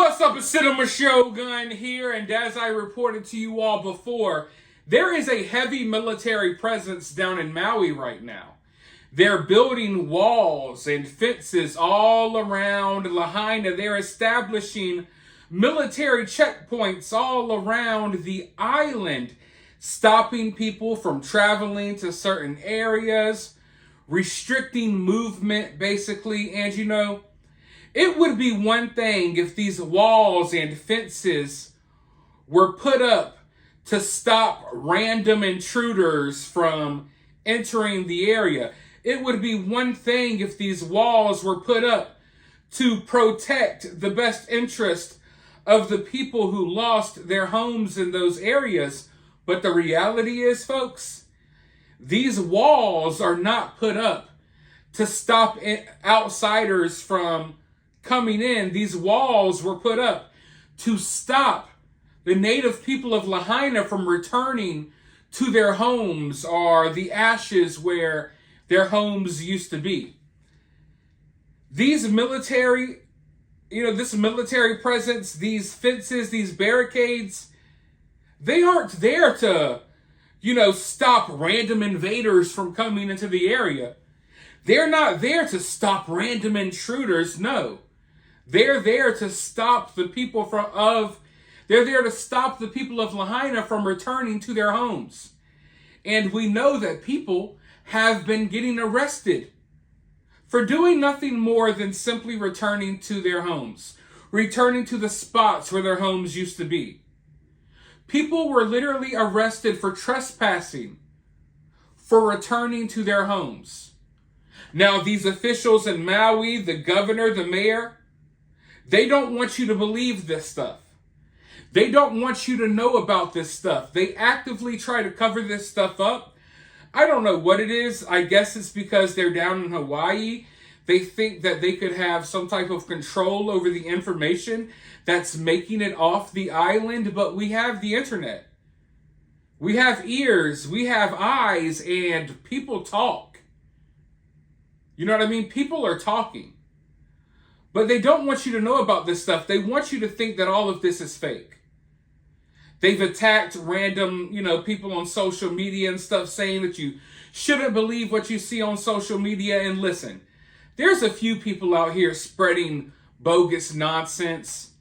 What's up, it's Cinema Shogun here, and as I reported to you all before, there is a heavy military presence down in Maui right now. They're building walls and fences all around Lahaina. They're establishing military checkpoints all around the island, stopping people from traveling to certain areas, restricting movement, basically. And you know, it would be one thing if these walls and fences were put up to stop random intruders from entering the area. It would be one thing if these walls were put up to protect the best interest of the people who lost their homes in those areas. But the reality is, folks, these walls are not put up to stop outsiders from coming in. These walls were put up to stop the native people of Lahaina from returning to their homes or the ashes where their homes used to be. These military, this military presence, these fences, these barricades, they aren't there to, stop random invaders from coming into the area. They're not there to stop random intruders, no. They're there to stop the people they're there to stop the people of Lahaina from returning to their homes. And we know that people have been getting arrested for doing nothing more than simply returning to their homes, returning to the spots where their homes used to be. People were literally arrested for trespassing, for returning to their homes. Now, these officials in Maui, the governor, the mayor, they don't want you to believe this stuff. They don't want you to know about this stuff. They actively try to cover this stuff up. I don't know what it is. I guess it's because they're down in Hawaii. They think that they could have some type of control over the information that's making it off the island. But we have the internet. We have ears. We have eyes. And people talk. You know what I mean? People are talking. But they don't want you to know about this stuff. They want you to think that all of this is fake. They've attacked random, people on social media and stuff, saying that you shouldn't believe what you see on social media. And listen, there's a few people out here spreading bogus nonsense.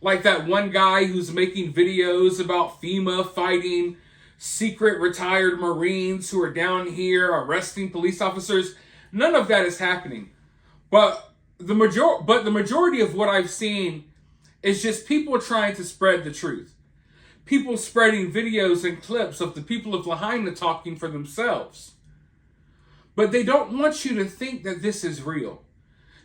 Like that one guy who's making videos about FEMA fighting secret retired Marines who are down here arresting police officers. None of that is happening. But the majority of what I've seen is just people trying to spread the truth. People spreading videos and clips of the people of Lahaina talking for themselves. But they don't want you to think that this is real.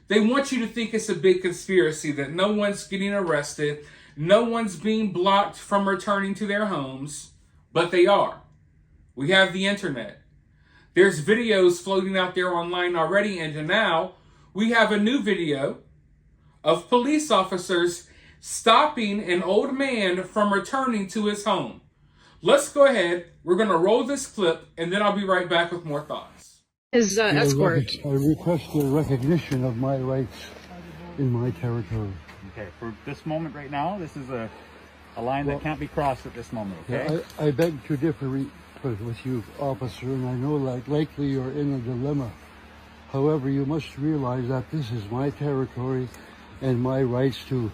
They want you to think it's a big conspiracy, that no one's getting arrested, no one's being blocked from returning to their homes, but they are. We have the internet. There's videos floating out there online already, and now we have a new video of police officers stopping an old man from returning to his home. Let's go ahead. We're going to roll this clip, and then I'll be right back with more thoughts. His escort. I request the recognition of my rights in my territory. Okay, for this moment right now, this is a line that can't be crossed at this moment, okay? I beg to differ with you, officer, and I know that likely you're in a dilemma. However, you must realize that this is my territory and my rights to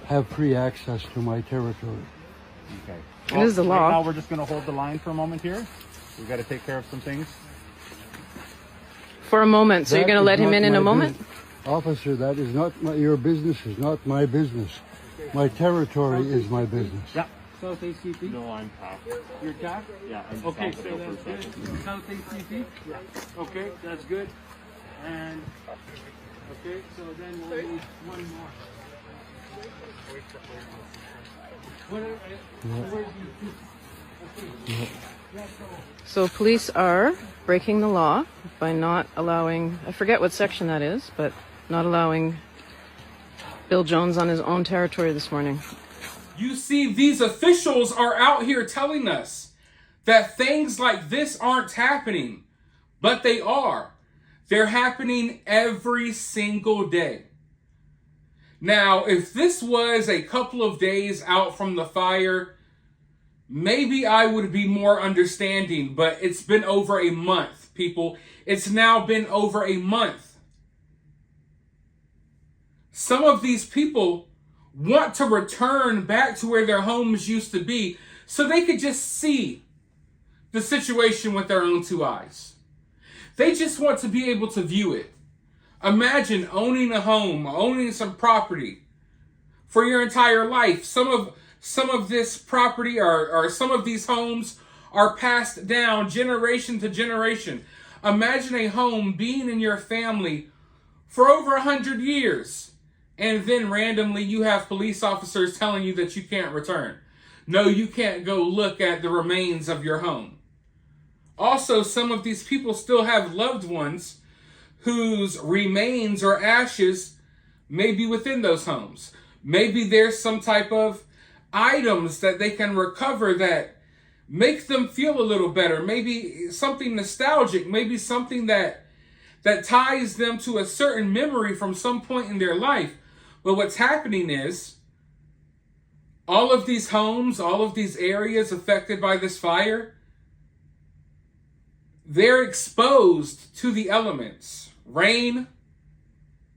have free access to my territory. Okay. Well, it is the law. Right now we're just going to hold the line for a moment here. We've got to take care of some things. For a moment. So you're going to let him in a moment? Officer, that is not your business, is not my business. My territory is my business. Yeah. South ACP? No, I'm TAC. You're TAC? Yeah. I'm Okay, just so that's good. South ACP? Yeah. Okay, that's good. And, okay, so then we'll need one more. So police are breaking the law by not allowing, I forget what section that is, but not allowing Bill Jones on his own territory this morning. You see, these officials are out here telling us that things like this aren't happening, but they are. They're happening every single day. Now, if this was a couple of days out from the fire, maybe I would be more understanding, but it's been over a month, people. It's now been over a month. Some of these people want to return back to where their homes used to be so they could just see the situation with their own two eyes. They just want to be able to view it. Imagine owning a home, owning some property for your entire life. Some of this property or some of these homes are passed down generation to generation. Imagine a home being in your family for over 100 years. And then randomly you have police officers telling you that you can't return. No, you can't go look at the remains of your home. Also, some of these people still have loved ones whose remains or ashes may be within those homes. Maybe there's some type of items that they can recover that make them feel a little better. Maybe something nostalgic. Maybe something that ties them to a certain memory from some point in their life. But what's happening is all of these homes, all of these areas affected by this fire, they're exposed to the elements. Rain,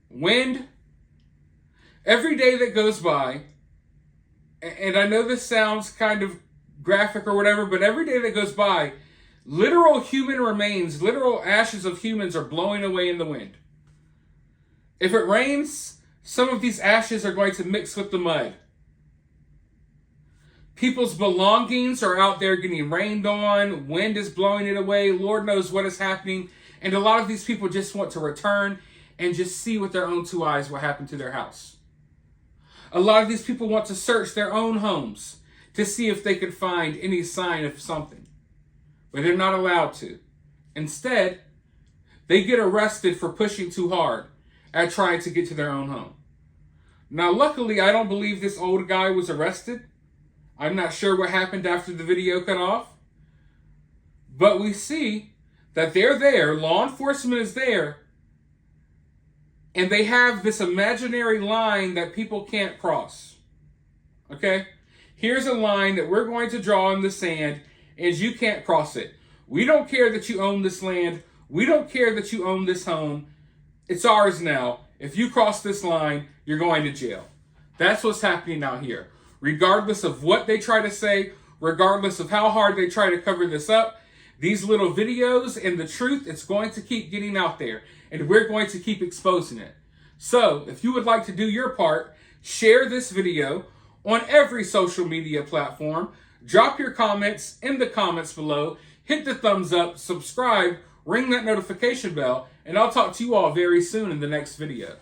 wind. Every day that goes by, and I know this sounds kind of graphic or whatever, but every day that goes by, literal human remains, literal ashes of humans are blowing away in the wind. If it rains, some of these ashes are going to mix with the mud. People's belongings are out there getting rained on. Wind is blowing it away. Lord knows what is happening. And a lot of these people just want to return and just see with their own two eyes what happened to their house. A lot of these people want to search their own homes to see if they could find any sign of something. But they're not allowed to. Instead, they get arrested for pushing too hard at trying to get to their own home. Now, luckily, I don't believe this old guy was arrested. I'm not sure what happened after the video cut off. But we see that they're there, law enforcement is there, and they have this imaginary line that people can't cross. Okay? Here's a line that we're going to draw in the sand, and you can't cross it. We don't care that you own this land. We don't care that you own this home. It's ours now. If you cross this line, you're going to jail. That's what's happening out here. Regardless of what they try to say, regardless of how hard they try to cover this up, these little videos and the truth, it's going to keep getting out there. And we're going to keep exposing it. So, if you would like to do your part, share this video on every social media platform. Drop your comments in the comments below. Hit the thumbs up, subscribe, ring that notification bell, and I'll talk to you all very soon in the next video.